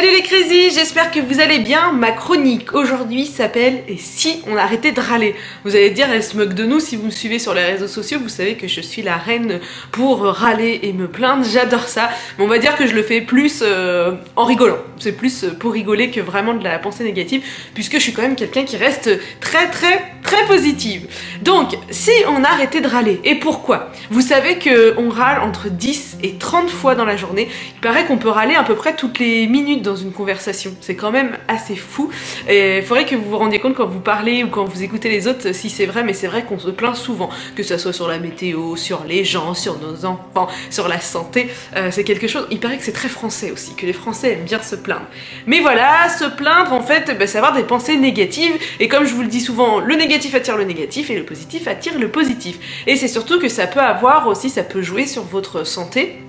Salut les crazy, j'espère que vous allez bien. Ma chronique aujourd'hui s'appelle « Et si on arrêtait de râler ?» Vous allez dire, elle se moque de nous. Si vous me suivez sur les réseaux sociaux, vous savez que je suis la reine pour râler et me plaindre. J'adore ça. Mais on va dire que je le fais plus en rigolant. C'est plus pour rigoler que vraiment de la pensée négative, puisque je suis quand même quelqu'un qui reste très positive. Donc, si on arrêtait de râler, et pourquoi? Vous savez qu'on râle entre 10 et 30 fois dans la journée. Il paraît qu'on peut râler à peu près toutes les minutes dans une conversation. C'est quand même assez fou. Et il faudrait que vous vous rendiez compte quand vous parlez ou quand vous écoutez les autres si c'est vrai, mais c'est vrai qu'on se plaint souvent, que ce soit sur la météo, sur les gens, sur nos enfants, sur la santé. C'est quelque chose, il paraît que c'est très français aussi, que les Français aiment bien se plaindre. Mais voilà, se plaindre en fait, c'est avoir des pensées négatives, et comme je vous le dis souvent, le négatif attire le négatif et le positif attire le positif. Et c'est surtout que ça peut avoir aussi, ça peut jouer sur votre santé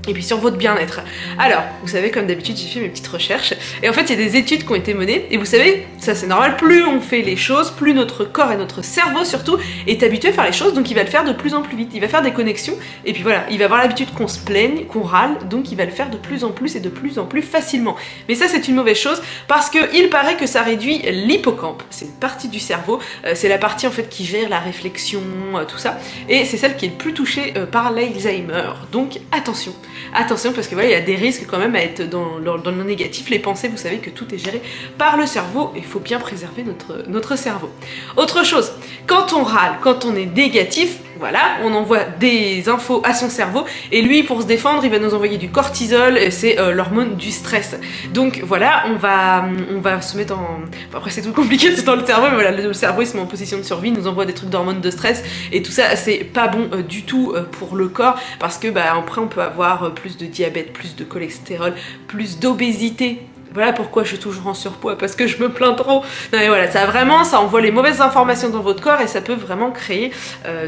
et puis sur votre bien-être. Alors, vous savez, comme d'habitude, j'ai fait mes petites recherches, et en fait, il y a des études qui ont été menées, et vous savez, ça c'est normal, plus on fait les choses, plus notre corps et notre cerveau surtout est habitué à faire les choses, donc il va le faire de plus en plus vite, il va faire des connexions, et puis voilà, il va avoir l'habitude qu'on se plaigne, qu'on râle, donc il va le faire de plus en plus et de plus en plus facilement. Mais ça, c'est une mauvaise chose, parce qu'il paraît que ça réduit l'hippocampe, c'est une partie du cerveau, c'est la partie en fait qui gère la réflexion, tout ça, et c'est celle qui est le plus touchée par l'Alzheimer, donc attention. Attention, parce que voilà, il y a des risques quand même à être dans le négatif. Les pensées, vous savez que tout est géré par le cerveau et il faut bien préserver notre cerveau. Autre chose, quand on râle, quand on est négatif, voilà, on envoie des infos à son cerveau et lui, pour se défendre, il va nous envoyer du cortisol, c'est l'hormone du stress. Donc voilà, on va se mettre en... Après c'est tout compliqué, c'est dans le cerveau, mais voilà, le cerveau il se met en position de survie, nous envoie des trucs d'hormones de stress et tout ça, c'est pas bon du tout pour le corps, parce que après on peut avoir plus de diabète, plus de cholestérol, plus d'obésité. Voilà pourquoi je suis toujours en surpoids, parce que je me plains trop. Non mais voilà, ça vraiment, ça envoie les mauvaises informations dans votre corps et ça peut vraiment créer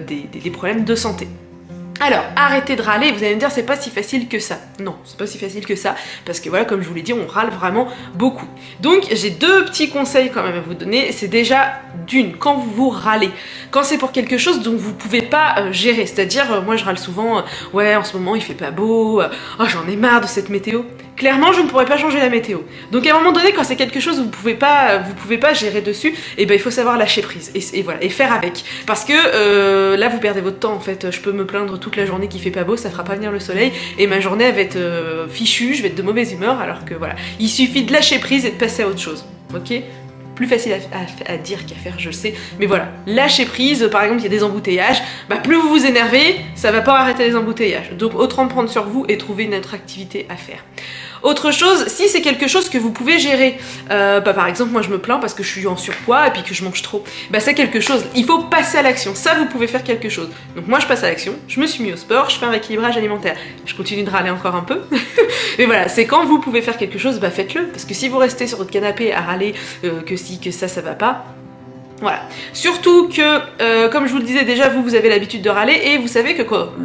des problèmes de santé. Alors, arrêtez de râler, vous allez me dire c'est pas si facile que ça. Non, c'est pas si facile que ça, parce que voilà, comme je vous l'ai dit, on râle vraiment beaucoup. Donc, j'ai deux petits conseils quand même à vous donner. C'est déjà d'une, quand vous râlez, quand c'est pour quelque chose dont vous pouvez pas gérer, c'est-à-dire, moi je râle souvent, ouais, en ce moment il fait pas beau, oh j'en ai marre de cette météo. Clairement, je ne pourrais pas changer la météo. Donc à un moment donné, quand c'est quelque chose où vous pouvez pas gérer dessus, et ben il faut savoir lâcher prise et voilà, et faire avec. Parce que là vous perdez votre temps en fait. Je peux me plaindre toute la journée qu'il fait pas beau, ça fera pas venir le soleil et ma journée elle va être fichue, je vais être de mauvaise humeur, alors que voilà, il suffit de lâcher prise et de passer à autre chose. Ok ? Plus facile à dire qu'à faire, je sais, mais voilà, lâcher prise. Par exemple, il y a des embouteillages, plus vous vous énervez, ça va pas arrêter les embouteillages, donc autant prendre sur vous et trouver une autre activité à faire. Autre chose, si c'est quelque chose que vous pouvez gérer, par exemple moi je me plains parce que je suis en surpoids et puis que je mange trop, c'est quelque chose, il faut passer à l'action, ça vous pouvez faire quelque chose. Donc moi je passe à l'action, je me suis mis au sport, je fais un rééquilibrage alimentaire, je continue de râler encore un peu, mais voilà, c'est quand vous pouvez faire quelque chose, faites-le, parce que si vous restez sur votre canapé à râler que si, que ça va pas, voilà. Surtout que, comme je vous le disais déjà, vous avez l'habitude de râler et vous savez que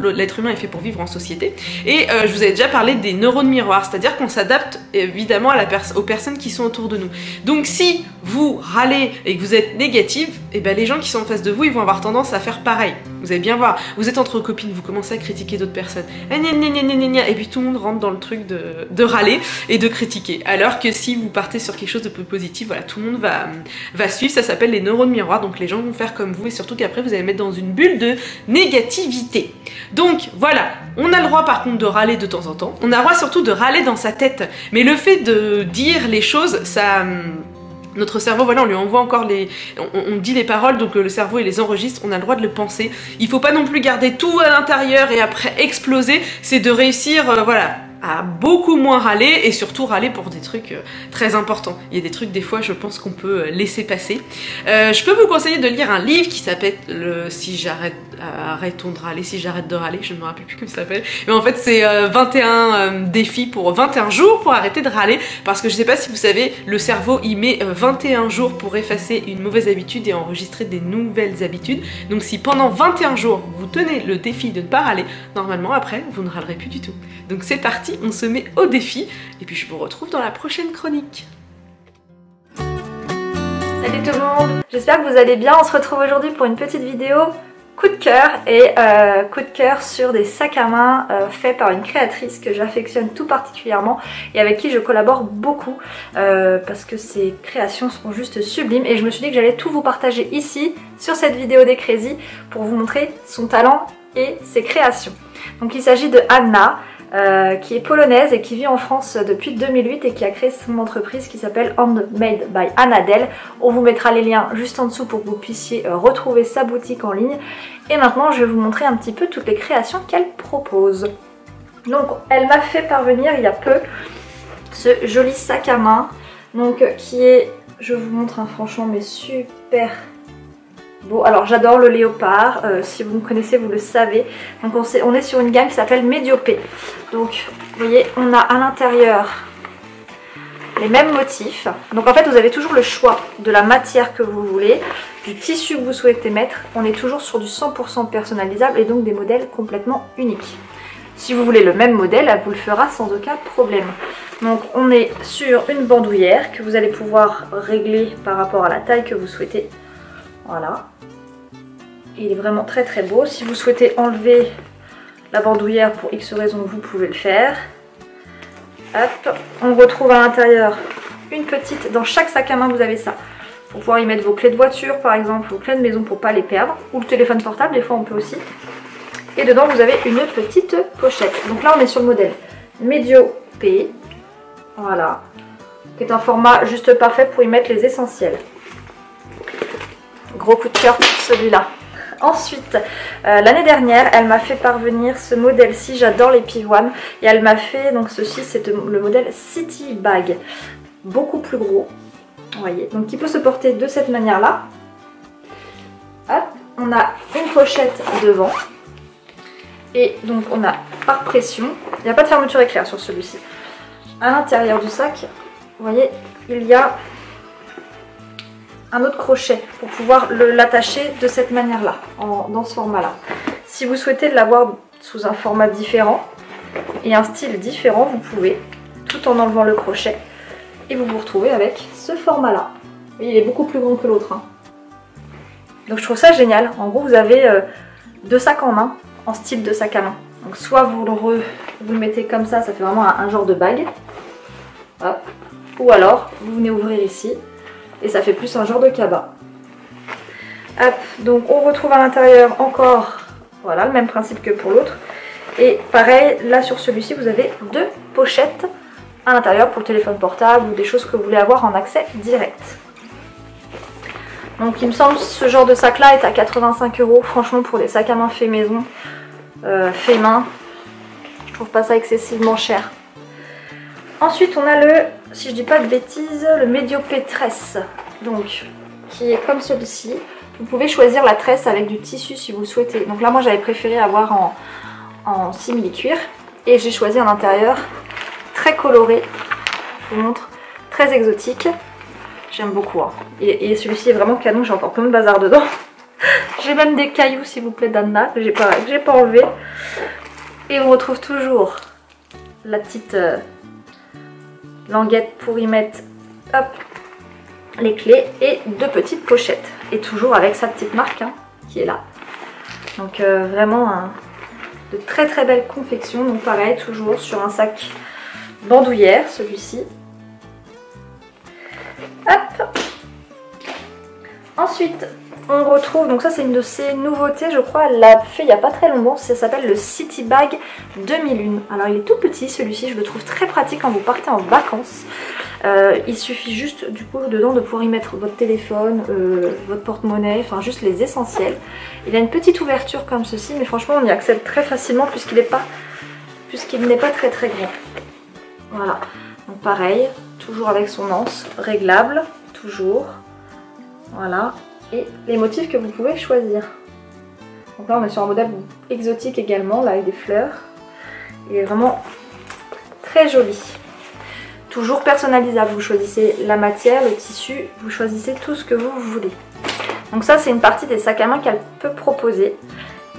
l'être humain est fait pour vivre en société. Et je vous avais déjà parlé des neurones miroirs, c'est-à-dire qu'on s'adapte évidemment à aux personnes qui sont autour de nous. Donc si vous râlez et que vous êtes négative, les gens qui sont en face de vous, ils vont avoir tendance à faire pareil. Vous allez bien voir, vous êtes entre copines, vous commencez à critiquer d'autres personnes. Et puis tout le monde rentre dans le truc de râler et de critiquer. Alors que si vous partez sur quelque chose de plus positif, voilà, tout le monde va suivre, ça s'appelle les neurones miroir, donc les gens vont faire comme vous et surtout qu'après vous allez mettre dans une bulle de négativité. Donc voilà, on a le droit par contre de râler de temps en temps, on a le droit surtout de râler dans sa tête, mais le fait de dire les choses, ça... Notre cerveau, voilà, on lui envoie encore on dit les paroles, donc le cerveau il les enregistre, on a le droit de le penser. Il faut pas non plus garder tout à l'intérieur et après exploser, c'est de réussir, voilà, à beaucoup moins râler et surtout râler pour des trucs très importants. Il y a des trucs des fois je pense qu'on peut laisser passer. Je peux vous conseiller de lire un livre qui s'appelle Si j'arrête, arrêtons de râler, si j'arrête de râler, je ne me rappelle plus comment ça s'appelle. Mais en fait c'est 21 défis pour 21 jours pour arrêter de râler, parce que je sais pas si vous savez, le cerveau il met 21 jours pour effacer une mauvaise habitude et enregistrer des nouvelles habitudes. Donc si pendant 21 jours vous tenez le défi de ne pas râler, normalement après vous ne râlerez plus du tout. Donc c'est parti, on se met au défi et puis je vous retrouve dans la prochaine chronique. Salut tout le monde, j'espère que vous allez bien. On se retrouve aujourd'hui pour une petite vidéo coup de cœur et coup de cœur sur des sacs à main faits par une créatrice que j'affectionne tout particulièrement et avec qui je collabore beaucoup parce que ses créations sont juste sublimes et je me suis dit que j'allais tout vous partager ici sur cette vidéo des Crazy pour vous montrer son talent et ses créations. Donc il s'agit de Anna qui est polonaise et qui vit en France depuis 2008 et qui a créé son entreprise qui s'appelle Handmade by Annadelle. On vous mettra les liens juste en dessous pour que vous puissiez retrouver sa boutique en ligne. Et maintenant je vais vous montrer un petit peu toutes les créations qu'elle propose. Donc elle m'a fait parvenir il y a peu ce joli sac à main donc qui est, je vous montre franchement mais super beau. Alors j'adore le léopard, si vous me connaissez vous le savez. Donc on est sur une gamme qui s'appelle Mediopé. Donc vous voyez on a à l'intérieur les mêmes motifs. Donc en fait vous avez toujours le choix de la matière que vous voulez, du tissu que vous souhaitez mettre. On est toujours sur du 100% personnalisable et donc des modèles complètement uniques. Si vous voulez le même modèle, elle vous le fera sans aucun problème. Donc on est sur une bandoulière que vous allez pouvoir régler par rapport à la taille que vous souhaitez. Voilà. Il est vraiment très très beau. Si vous souhaitez enlever la bandoulière pour X raison, vous pouvez le faire. Hop. On retrouve à l'intérieur une petite, dans chaque sac à main vous avez ça. Pour pouvoir y mettre vos clés de voiture par exemple, vos clés de maison pour ne pas les perdre. Ou le téléphone portable, des fois on peut aussi. Et dedans vous avez une petite pochette. Donc là on est sur le modèle Mediopé. Voilà. Qui est un format juste parfait pour y mettre les essentiels. Gros coup de cœur pour celui-là. Ensuite, l'année dernière, elle m'a fait parvenir ce modèle-ci. J'adore les pivoines. Et elle m'a fait, donc ceci, c'est le modèle City Bag. Beaucoup plus gros. Vous voyez. Donc, qui peut se porter de cette manière-là. Hop. On a une pochette devant. Et donc, on a par pression. Il n'y a pas de fermeture éclair sur celui-ci. À l'intérieur du sac, vous voyez, il y a un autre crochet pour pouvoir l'attacher de cette manière-là, dans ce format-là. Si vous souhaitez l'avoir sous un format différent et un style différent, vous pouvez, tout en enlevant le crochet, et vous vous retrouvez avec ce format-là. Il est beaucoup plus grand que l'autre. Hein. Donc je trouve ça génial. En gros, vous avez deux sacs en main, en style de sac à main. Donc soit vous le mettez comme ça fait vraiment un genre de bague. Hop. Ou alors, vous venez ouvrir ici. Et ça fait plus un genre de cabas. Hop, donc on retrouve à l'intérieur encore, voilà, le même principe que pour l'autre. Et pareil, là sur celui-ci, vous avez deux pochettes à l'intérieur pour le téléphone portable ou des choses que vous voulez avoir en accès direct. Donc il me semble que ce genre de sac-là est à 85 €. Franchement, pour des sacs à main fait maison, fait main, je trouve pas ça excessivement cher. Ensuite, on a le, si je dis pas de bêtises, le Mediopé tresse, donc qui est comme celui-ci. Vous pouvez choisir la tresse avec du tissu si vous le souhaitez. Donc là, moi, j'avais préféré avoir en simili-cuir et j'ai choisi un intérieur très coloré. Je vous montre, très exotique. J'aime beaucoup. Hein. Et celui-ci est vraiment canon. J'ai encore plein de bazar dedans. J'ai même des cailloux, s'il vous plaît, d'Anna que j'ai pas enlevé. Et on retrouve toujours la petite languette pour y mettre hop, les clés et deux petites pochettes. Et toujours avec sa petite marque hein, qui est là. Donc vraiment de très très belles confections. Donc pareil, toujours sur un sac bandoulière, celui-ci. Hop. Ensuite, on retrouve, donc ça c'est une de ses nouveautés, je crois, elle l'a fait il n'y a pas très longtemps, ça s'appelle le City Bag 2001. Alors il est tout petit celui-ci, je le trouve très pratique quand vous partez en vacances. Il suffit juste du coup dedans de pouvoir y mettre votre téléphone, votre porte-monnaie, enfin juste les essentiels. Il a une petite ouverture comme ceci, mais franchement on y accède très facilement puisqu'il n'est pas très très grand. Voilà, donc pareil, toujours avec son anse réglable, toujours. Voilà. Et les motifs que vous pouvez choisir. Donc là on est sur un modèle exotique également, là avec des fleurs. Il est vraiment très joli. Toujours personnalisable, vous choisissez la matière, le tissu, vous choisissez tout ce que vous voulez. Donc ça c'est une partie des sacs à main qu'elle peut proposer.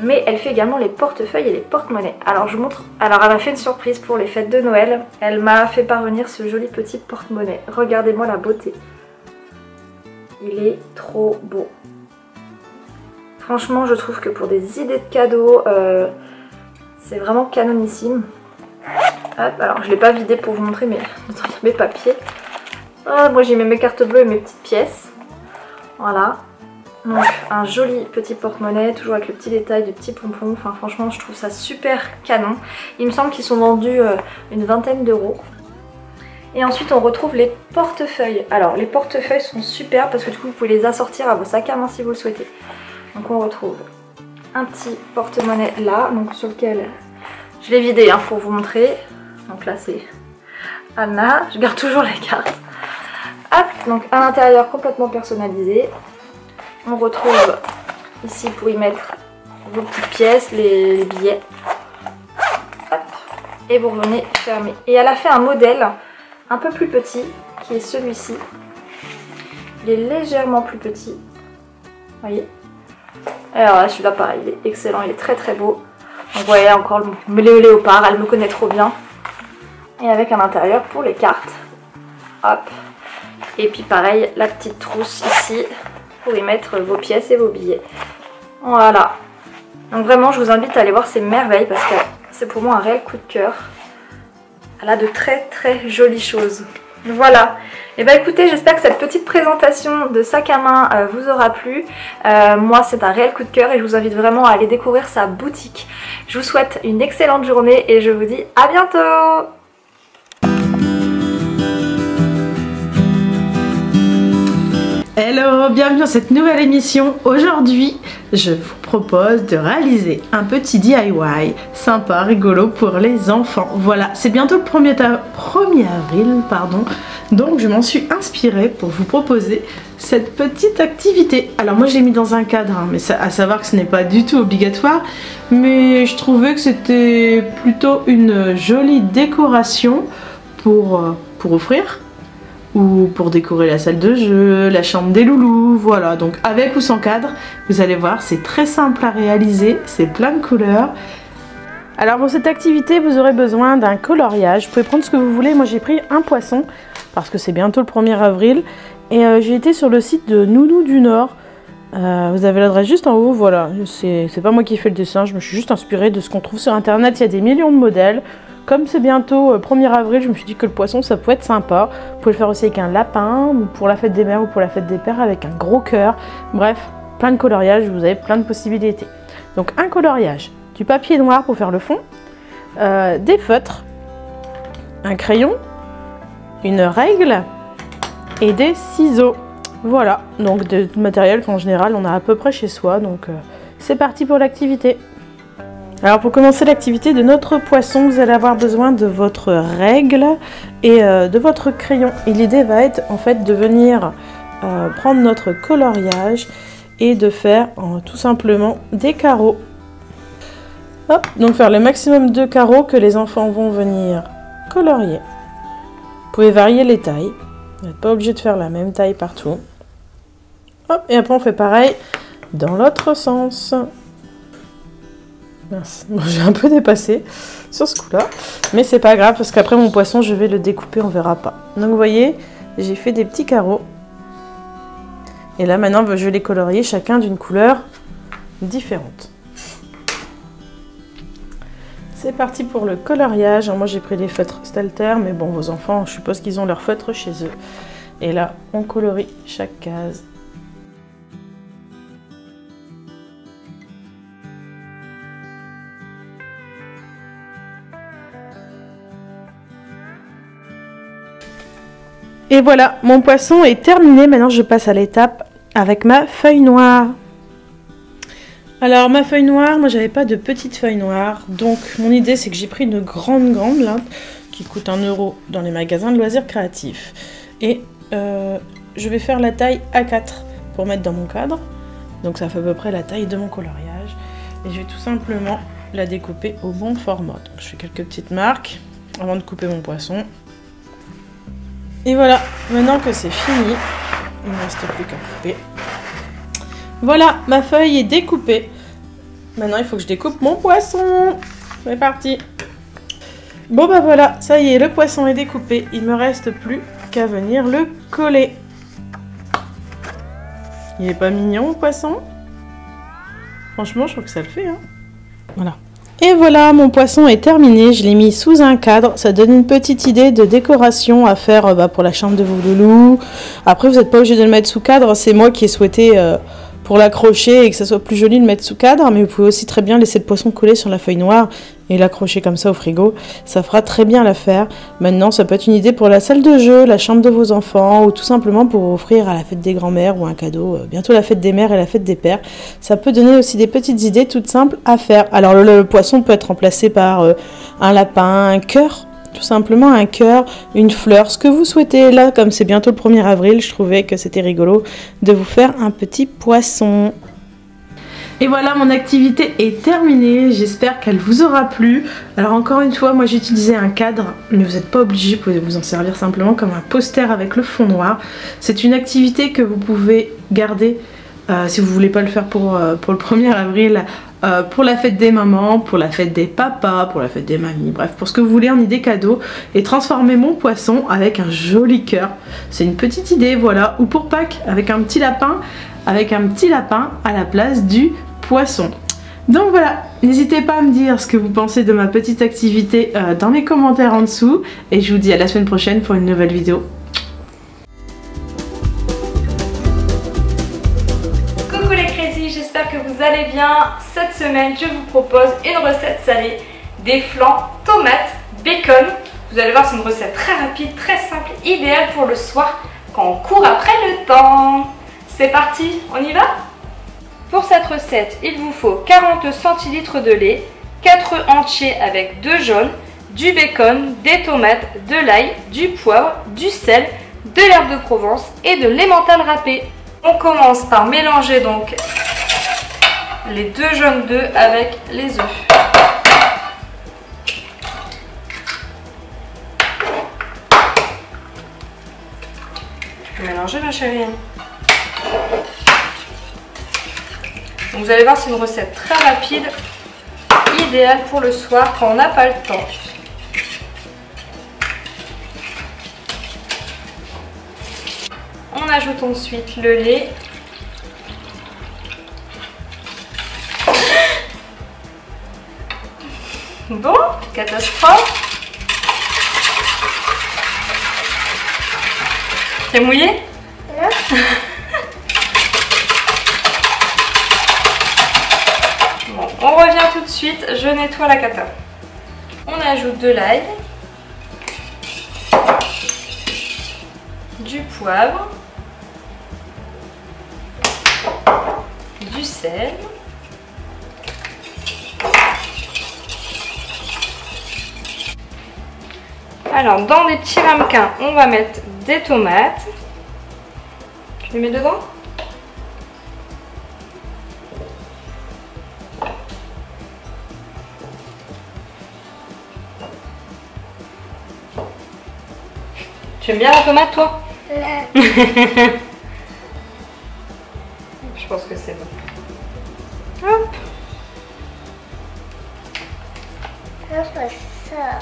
Mais elle fait également les portefeuilles et les porte-monnaies. Alors je vous montre, alors elle m'a fait une surprise pour les fêtes de Noël. Elle m'a fait parvenir ce joli petit porte-monnaie. Regardez-moi la beauté. Il est trop beau. Franchement, je trouve que pour des idées de cadeaux, c'est vraiment canonissime. Hop, alors je ne l'ai pas vidé pour vous montrer mes papiers. Ah, moi j'ai mis mes cartes bleues et mes petites pièces. Voilà. Donc un joli petit porte-monnaie, toujours avec le petit détail de petits pompons. Enfin franchement je trouve ça super canon. Il me semble qu'ils sont vendus une vingtaine d'euros. Et ensuite on retrouve les portefeuilles. Alors les portefeuilles sont super parce que du coup vous pouvez les assortir à vos sacs à main si vous le souhaitez. Donc on retrouve un petit porte-monnaie là, donc sur lequel je l'ai vidé hein, pour vous montrer. Donc là c'est Anna, je garde toujours les cartes. Hop, donc à l'intérieur complètement personnalisé. On retrouve ici pour y mettre vos petites pièces, les billets. Hop, et vous revenez fermer. Et elle a fait un modèle un peu plus petit qui est celui-ci. Il est légèrement plus petit. Vous voyez. Alors là celui-là pareil, il est excellent, il est très très beau. Donc vous voyez encore le léopard, elle me connaît trop bien. Et avec un intérieur pour les cartes. Hop. Et puis pareil, la petite trousse ici pour y mettre vos pièces et vos billets. Voilà. Donc vraiment, je vous invite à aller voir ces merveilles parce que c'est pour moi un réel coup de cœur. Elle a de très très jolies choses. Voilà. Et bah écoutez, j'espère que cette petite présentation de sac à main vous aura plu. Moi, c'est un réel coup de cœur et je vous invite vraiment à aller découvrir sa boutique. Je vous souhaite une excellente journée et je vous dis à bientôt. Hello, bienvenue dans cette nouvelle émission. Aujourd'hui, je vous propose de réaliser un petit DIY sympa, rigolo pour les enfants. Voilà, c'est bientôt le 1er avril, pardon. Donc je m'en suis inspirée pour vous proposer cette petite activité. Alors moi je l'ai mis dans un cadre, hein, mais à savoir que ce n'est pas du tout obligatoire. Mais je trouvais que c'était plutôt une jolie décoration pour offrir. Ou pour décorer la salle de jeu, la chambre des loulous, voilà. Donc avec ou sans cadre, vous allez voir, c'est très simple à réaliser, c'est plein de couleurs. Alors pour cette activité, vous aurez besoin d'un coloriage. Vous pouvez prendre ce que vous voulez. Moi j'ai pris un poisson, parce que c'est bientôt le 1er avril. Et j'ai été sur le site de Nounou du Nord. Vous avez l'adresse juste en haut, voilà. C'est pas moi qui ai fait le dessin, je me suis juste inspirée de ce qu'on trouve sur internet. Il y a des millions de modèles. Comme c'est bientôt 1er avril, je me suis dit que le poisson ça peut être sympa. Vous pouvez le faire aussi avec un lapin, ou pour la fête des mères ou pour la fête des pères avec un gros cœur. Bref, plein de coloriages, vous avez plein de possibilités. Donc un coloriage, du papier noir pour faire le fond, des feutres, un crayon, une règle et des ciseaux. Voilà, donc du matériel qu'en général on a à peu près chez soi. Donc c'est parti pour l'activité. Alors pour commencer l'activité de notre poisson, vous allez avoir besoin de votre règle et de votre crayon. Et l'idée va être en fait de venir prendre notre coloriage et de faire tout simplement des carreaux. Hop, donc faire le maximum de carreaux que les enfants vont venir colorier. Vous pouvez varier les tailles, vous n'êtes pas obligé de faire la même taille partout. Hop, et après on fait pareil dans l'autre sens. Mince, j'ai un peu dépassé sur ce coup-là, mais c'est pas grave parce qu'après mon poisson, je vais le découper, on verra pas. Donc vous voyez, j'ai fait des petits carreaux. Et là maintenant, je vais les colorier chacun d'une couleur différente. C'est parti pour le coloriage. Alors moi j'ai pris des feutres Stelter, mais bon, vos enfants, je suppose qu'ils ont leurs feutres chez eux. Et là, on colorie chaque case. Et voilà, mon poisson est terminé. Maintenant, je passe à l'étape avec ma feuille noire. Alors, ma feuille noire, moi, j'avais pas de petite feuille noire. Donc, mon idée, c'est que j'ai pris une grande là, qui coûte 1 € dans les magasins de loisirs créatifs. Et je vais faire la taille A4 pour mettre dans mon cadre. Donc, ça fait à peu près la taille de mon coloriage. Et je vais tout simplement la découper au bon format. Donc, je fais quelques petites marques avant de couper mon poisson. Et voilà, maintenant que c'est fini, il ne reste plus qu'à couper. Voilà, ma feuille est découpée. Maintenant, il faut que je découpe mon poisson. C'est parti. Bon bah voilà, ça y est, le poisson est découpé. Il ne me reste plus qu'à venir le coller. Il n'est pas mignon, le poisson? Franchement, je trouve que ça le fait. Hein. Voilà. Et voilà, mon poisson est terminé. Je l'ai mis sous un cadre. Ça donne une petite idée de décoration à faire pour la chambre de vos loulous. Après, vous n'êtes pas obligé de le mettre sous cadre. C'est moi qui ai souhaité... pour l'accrocher et que ça soit plus joli de le mettre sous cadre, mais vous pouvez aussi très bien laisser le poisson coller sur la feuille noire et l'accrocher comme ça au frigo. Ça fera très bien l'affaire. Maintenant, ça peut être une idée pour la salle de jeu, la chambre de vos enfants ou tout simplement pour offrir à la fête des grands-mères ou un cadeau. Bientôt la fête des mères et la fête des pères. Ça peut donner aussi des petites idées toutes simples à faire. Alors le poisson peut être remplacé par un lapin, un cœur. Tout simplement un cœur, une fleur, ce que vous souhaitez. Là, comme c'est bientôt le 1er avril, je trouvais que c'était rigolo de vous faire un petit poisson. Et voilà, mon activité est terminée. J'espère qu'elle vous aura plu. Alors encore une fois, moi j'ai utilisé un cadre, mais vous n'êtes pas obligé, vous pouvez vous en servir simplement comme un poster avec le fond noir. C'est une activité que vous pouvez garder si vous ne voulez pas le faire pour le 1er avril. Pour la fête des mamans, pour la fête des papas, pour la fête des mamies, bref, pour ce que vous voulez en idée cadeau, et transformer mon poisson avec un joli cœur. C'est une petite idée, voilà. Ou pour Pâques, avec un petit lapin à la place du poisson. Donc voilà, n'hésitez pas à me dire ce que vous pensez de ma petite activité dans les commentaires en dessous, et je vous dis à la semaine prochaine pour une nouvelle vidéo. J'espère que vous allez bien. Cette semaine, je vous propose une recette salée des flancs tomates bacon. Vous allez voir, c'est une recette très rapide, très simple, idéale pour le soir quand on court après le temps. C'est parti, on y va? Pour cette recette, il vous faut 40 centilitres de lait, 4 œufs entiers avec 2 jaunes, du bacon, des tomates, de l'ail, du poivre, du sel, de l'herbe de Provence et de l'emmental râpé. On commence par mélanger donc les 2 jaunes d'œufs avec les œufs. Tu peux mélanger, ma chérie. Donc vous allez voir, c'est une recette très rapide, idéale pour le soir quand on n'a pas le temps. On ajoute ensuite le lait. Bon, catastrophe. T'es mouillé? Non. Bon, on revient tout de suite, je nettoie la cata. On ajoute de l'ail, du poivre, du sel, alors dans des petits ramequins, on va mettre des tomates. Tu les mets dedans? Tu aimes bien la tomate, toi? Non. Je pense que c'est bon. Hop.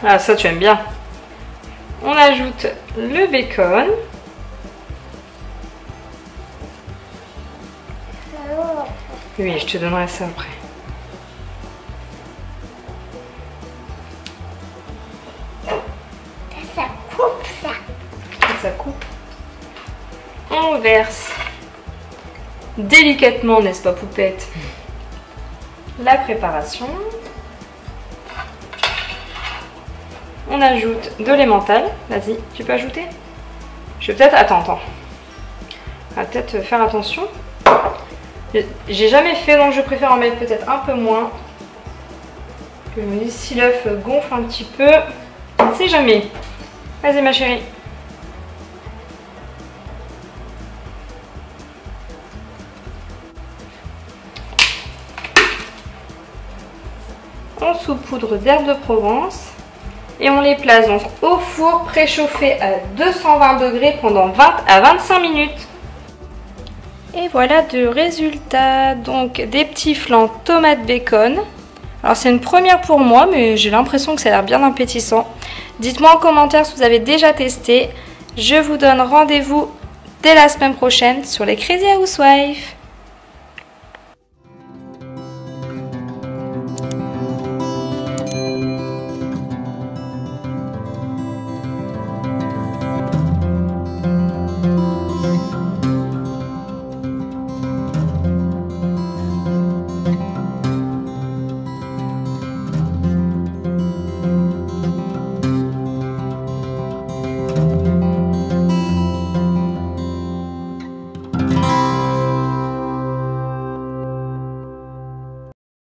Ah, ça tu aimes bien. On ajoute le bacon. Oui, je te donnerai ça après. Ça coupe ça. Ça coupe. On verse délicatement, n'est-ce pas poupette, la préparation. On ajoute de l'emmental. Vas-y, tu peux ajouter? Je vais peut-être... Attends. On va peut-être faire attention. J'ai jamais fait, donc je préfère en mettre peut-être un peu moins. Je me dis si l'œuf gonfle un petit peu. On ne sait jamais. Vas-y ma chérie. On saupoudre d'herbe de Provence. Et on les place donc au four préchauffé à 220 degrés pendant 20 à 25 minutes. Et voilà de résultats. Donc des petits flancs tomates bacon. Alors c'est une première pour moi, mais j'ai l'impression que ça a l'air bien appétissant. Dites-moi en commentaire si vous avez déjà testé. Je vous donne rendez-vous dès la semaine prochaine sur les Crazy Housewives.